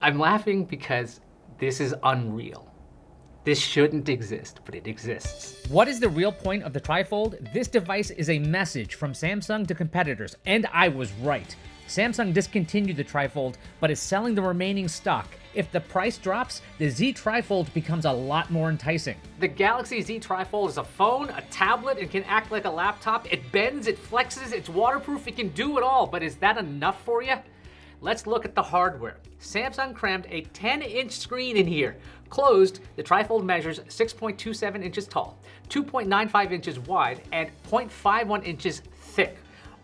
I'm laughing because this is unreal. This shouldn't exist, but it exists. What is the real point of the TriFold? This device is a message from Samsung to competitors, and I was right. Samsung discontinued the TriFold, but is selling the remaining stock. If the price drops, the Z TriFold becomes a lot more enticing. The Galaxy Z TriFold is a phone, a tablet, and can act like a laptop. It bends, it flexes, it's waterproof, it can do it all, but is that enough for you? Let's look at the hardware. Samsung crammed a 10-inch screen in here. Closed, the TriFold measures 6.27 inches tall, 2.95 inches wide, and 0.51 inches thick.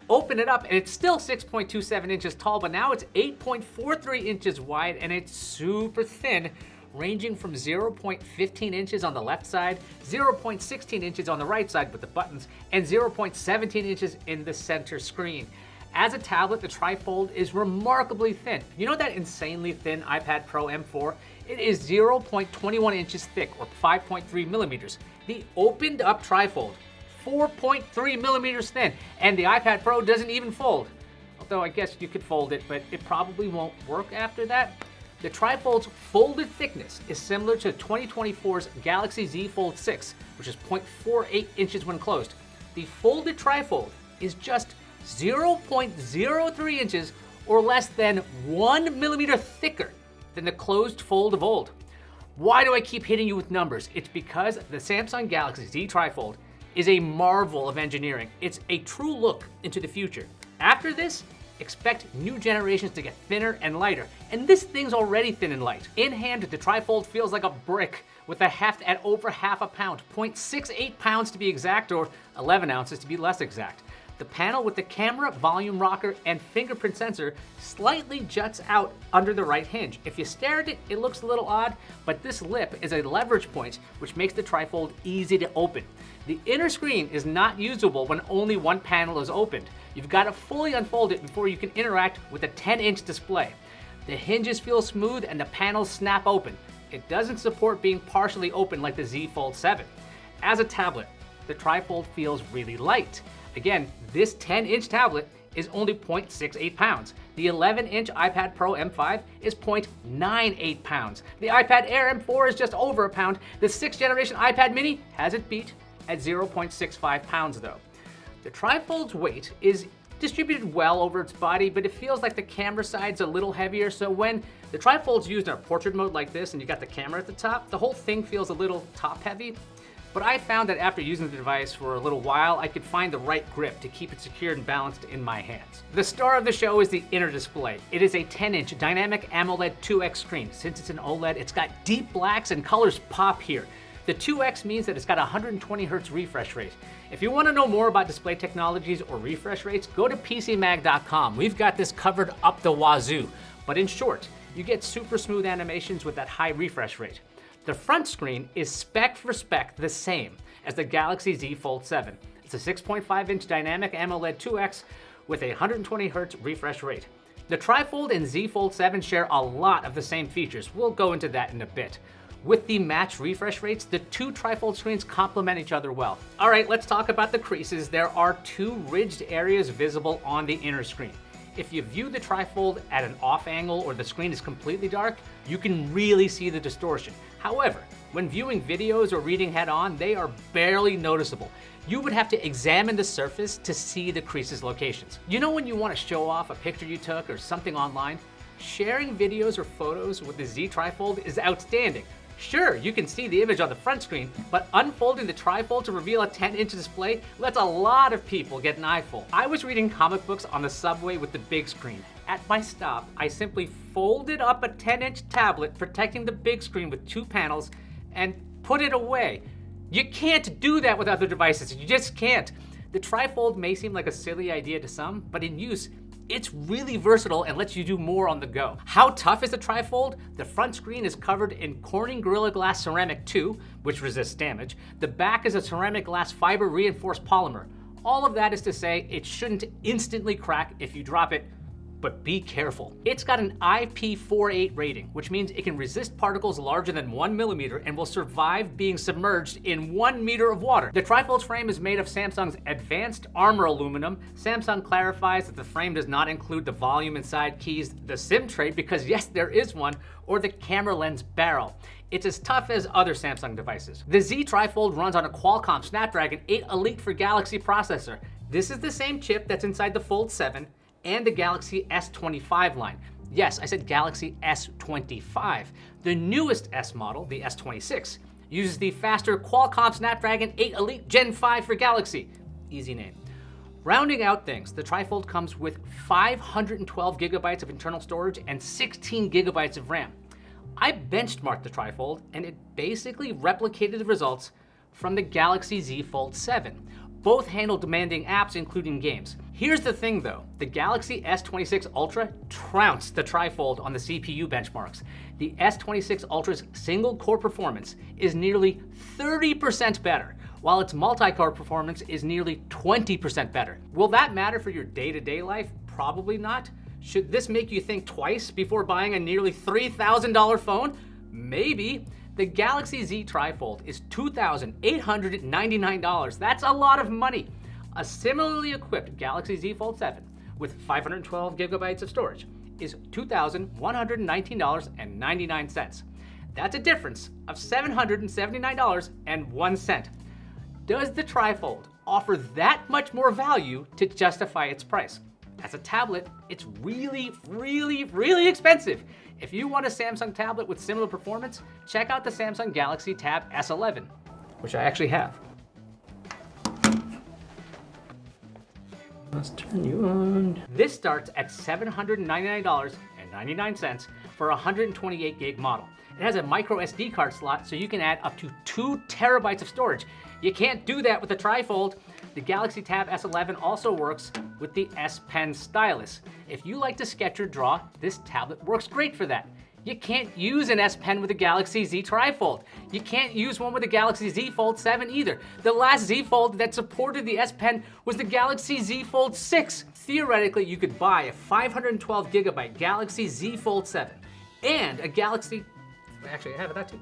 Open it up and it's still 6.27 inches tall, but now it's 8.43 inches wide and it's super thin, ranging from 0.15 inches on the left side, 0.16 inches on the right side with the buttons, and 0.17 inches in the center screen. As a tablet, the TriFold is remarkably thin. You know that insanely thin iPad Pro M4? It is 0.21 inches thick, or 5.3 millimeters. The opened up TriFold, 4.3 millimeters thin, and the iPad Pro doesn't even fold. Although I guess you could fold it, but it probably won't work after that. The TriFold's folded thickness is similar to 2024's Galaxy Z Fold 6, which is 0.48 inches when closed. The folded TriFold is just 0.03 inches or less than 1 millimeter thicker than the closed fold of old. Why do I keep hitting you with numbers? It's because the Samsung Galaxy Z TriFold is a marvel of engineering. It's a true look into the future. After this, expect new generations to get thinner and lighter, and this thing's already thin and light. In hand, the TriFold feels like a brick with a heft at over half a pound, 0.68 pounds to be exact, or 11 ounces to be less exact. The panel with the camera, volume rocker, and fingerprint sensor slightly juts out under the right hinge. If you stare at it, it looks a little odd, but this lip is a leverage point, which makes the TriFold easy to open. The inner screen is not usable when only one panel is opened. You've got to fully unfold it before you can interact with a 10-inch display. The hinges feel smooth and the panels snap open. It doesn't support being partially open like the Z Fold 7. As a tablet, the TriFold feels really light. Again, this 10-inch tablet is only 0.68 pounds. The 11-inch iPad Pro M5 is 0.98 pounds. The iPad Air M4 is just over a pound. The 6th generation iPad mini has it beat at 0.65 pounds though. The TriFold's weight is distributed well over its body, but it feels like the camera side's a little heavier, so when the TriFold's used in a portrait mode like this and you got the camera at the top, the whole thing feels a little top heavy. But I found that after using the device for a little while, I could find the right grip to keep it secured and balanced in my hands. The star of the show is the inner display. It is a 10-inch dynamic AMOLED 2X screen. Since it's an OLED, it's got deep blacks and colors pop here. The 2X means that it's got a 120 Hz refresh rate. If you want to know more about display technologies or refresh rates, go to PCMag.com. We've got this covered up the wazoo. But in short, you get super smooth animations with that high refresh rate. The front screen is spec for spec the same as the Galaxy Z Fold 7. It's a 6.5-inch dynamic AMOLED 2X with a 120 Hz refresh rate. The TriFold and Z Fold 7 share a lot of the same features. We'll go into that in a bit. With the matched refresh rates, the two TriFold screens complement each other well. All right, let's talk about the creases. There are two ridged areas visible on the inner screen. If you view the TriFold at an off angle or the screen is completely dark, you can really see the distortion. However, when viewing videos or reading head-on, they are barely noticeable. You would have to examine the surface to see the creases locations. You know when you want to show off a picture you took or something online? Sharing videos or photos with the Z TriFold is outstanding. Sure, you can see the image on the front screen, but unfolding the TriFold to reveal a 10-inch display lets a lot of people get an eyeful. I was reading comic books on the subway with the big screen. At my stop, I simply folded up a 10-inch tablet protecting the big screen with two panels and put it away. You can't do that with other devices, you just can't. The TriFold may seem like a silly idea to some, but in use, it's really versatile and lets you do more on the go. How tough is the TriFold? The front screen is covered in Corning Gorilla Glass Ceramic 2, which resists damage. The back is a ceramic glass fiber reinforced polymer. All of that is to say it shouldn't instantly crack if you drop it, but be careful. It's got an IP48 rating, which means it can resist particles larger than 1 millimeter and will survive being submerged in 1 meter of water. The TriFold's frame is made of Samsung's advanced armor aluminum. Samsung clarifies that the frame does not include the volume inside keys, the SIM tray, because yes, there is one, or the camera lens barrel. It's as tough as other Samsung devices. The Z TriFold runs on a Qualcomm Snapdragon 8 Elite for Galaxy processor. This is the same chip that's inside the Fold 7 and the Galaxy S25 line. Yes, I said Galaxy S25. The newest S model, the S26, uses the faster Qualcomm Snapdragon 8 Elite Gen 5 for Galaxy. Easy name. Rounding out things, the TriFold comes with 512 gigabytes of internal storage and 16 gigabytes of RAM. I benchmarked the TriFold and it basically replicated the results from the Galaxy Z Fold 7. Both handle demanding apps, including games. Here's the thing though, the Galaxy S26 Ultra trounced the TriFold on the CPU benchmarks. The S26 Ultra's single core performance is nearly 30% better, while its multi-core performance is nearly 20% better. Will that matter for your day-to-day life? Probably not. Should this make you think twice before buying a nearly $3,000 phone? Maybe. The Galaxy Z TriFold is $2,899. That's a lot of money. A similarly equipped Galaxy Z Fold 7 with 512 gigabytes of storage is $2,119.99. That's a difference of $779.01. Does the TriFold offer that much more value to justify its price? As a tablet, it's really, really, really expensive. If you want a Samsung tablet with similar performance, check out the Samsung Galaxy Tab S11, which I actually have. Let's turn you on. This starts at $799.99 for a 128 gig model. It has a micro SD card slot, so you can add up to 2 terabytes of storage. You can't do that with the TriFold. The Galaxy Tab S11 also works with the S Pen stylus. If you like to sketch or draw, this tablet works great for that. You can't use an S Pen with the Galaxy Z TriFold. You can't use one with the Galaxy Z Fold 7 either. The last Z Fold that supported the S Pen was the Galaxy Z Fold 6. Theoretically, you could buy a 512 gigabyte Galaxy Z Fold 7 and a Galaxy, actually I have that too.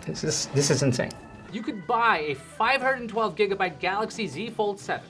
This is insane. You could buy a 512 gigabyte Galaxy Z Fold 7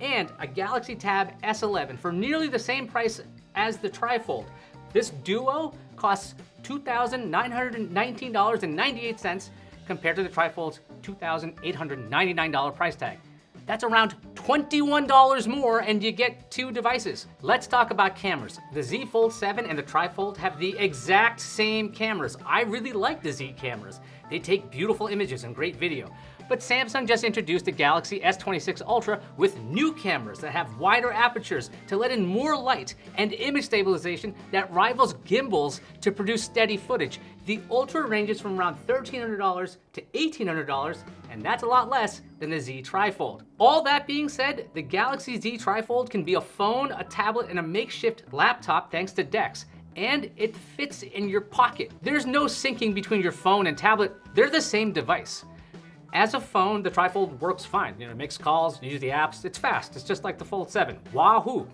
and a Galaxy Tab S11 for nearly the same price as the TriFold. This duo costs $2,919.98 compared to the TriFold's $2,899 price tag. That's around $21 more and you get 2 devices. Let's talk about cameras. The Z Fold 7 and the TriFold have the exact same cameras. I really like the Z cameras. They take beautiful images and great video. But Samsung just introduced the Galaxy S26 Ultra with new cameras that have wider apertures to let in more light and image stabilization that rivals gimbals to produce steady footage. The Ultra ranges from around $1,300 to $1,800, and that's a lot less than the Z TriFold. All that being said, the Galaxy Z TriFold can be a phone, a tablet, and a makeshift laptop thanks to DeX. And it fits in your pocket. There's no syncing between your phone and tablet. They're the same device. As a phone, the TriFold works fine. It makes calls, use the apps, it's fast. It's just like the Fold 7. Wahoo!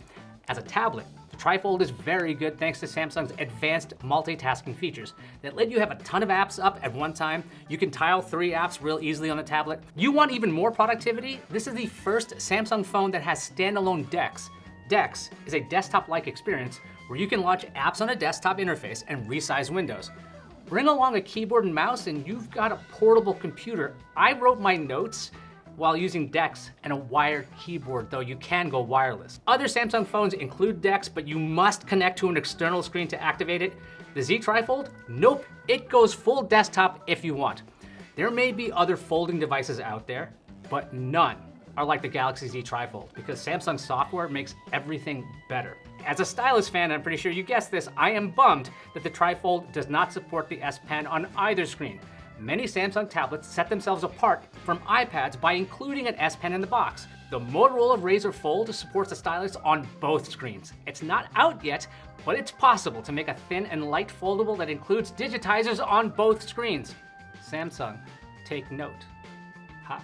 As a tablet, the TriFold is very good thanks to Samsung's advanced multitasking features that let you have a ton of apps up at one time. You can tile 3 apps real easily on the tablet. You want even more productivity? This is the first Samsung phone that has standalone DeX. DeX is a desktop-like experience where you can launch apps on a desktop interface and resize windows. Bring along a keyboard and mouse and you've got a portable computer. I wrote my notes while using DeX and a wired keyboard, though you can go wireless. Other Samsung phones include DeX, but you must connect to an external screen to activate it. The Z TriFold? Nope, it goes full desktop if you want. There may be other folding devices out there, but none are like the Galaxy Z TriFold because Samsung software makes everything better. As a stylus fan, I'm pretty sure you guessed this, I am bummed that the TriFold does not support the S Pen on either screen. Many Samsung tablets set themselves apart from iPads by including an S Pen in the box. The Motorola Razr Fold supports the stylus on both screens. It's not out yet, but it's possible to make a thin and light foldable that includes digitizers on both screens. Samsung, take note. Ha.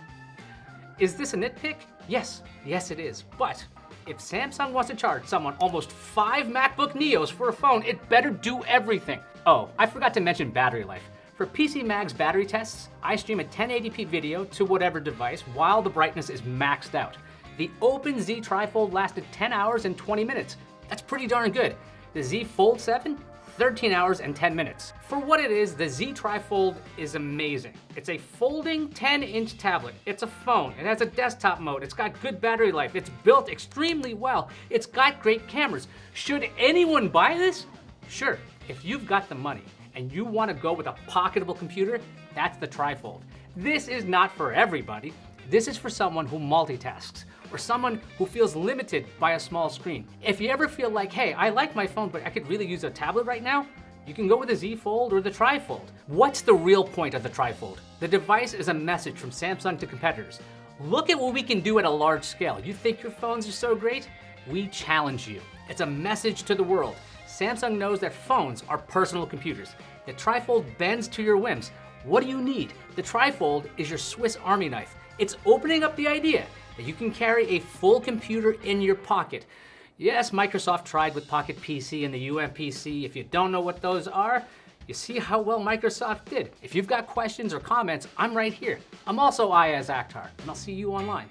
Is this a nitpick? Yes, it is, but If Samsung wants to charge someone almost 5 MacBook Neos for a phone, it better do everything. Oh, I forgot to mention battery life. For PCMag's battery tests, I stream a 1080p video to whatever device while the brightness is maxed out. The Open Z TriFold lasted 10 hours and 20 minutes. That's pretty darn good. The Z Fold 7, 13 hours and 10 minutes. For what it is, the Z TriFold is amazing. It's a folding 10-inch tablet. It's a phone. It has a desktop mode. It's got good battery life. It's built extremely well. It's got great cameras. Should anyone buy this? Sure, if you've got the money and you want to go with a pocketable computer, that's the TriFold. This is not for everybody. This is for someone who multitasks, or someone who feels limited by a small screen. If you ever feel like, hey, I like my phone, but I could really use a tablet right now, you can go with the Z Fold or the TriFold. What's the real point of the TriFold? The device is a message from Samsung to competitors. Look at what we can do at a large scale. You think your phones are so great? We challenge you. It's a message to the world. Samsung knows that phones are personal computers. The TriFold bends to your whims. What do you need? The TriFold is your Swiss Army knife. It's opening up the idea that you can carry a full computer in your pocket. Yes, Microsoft tried with Pocket PC and the UMPC. If you don't know what those are, you see how well Microsoft did. If you've got questions or comments, I'm right here. I'm also Ayaz Akhtar, and I'll see you online.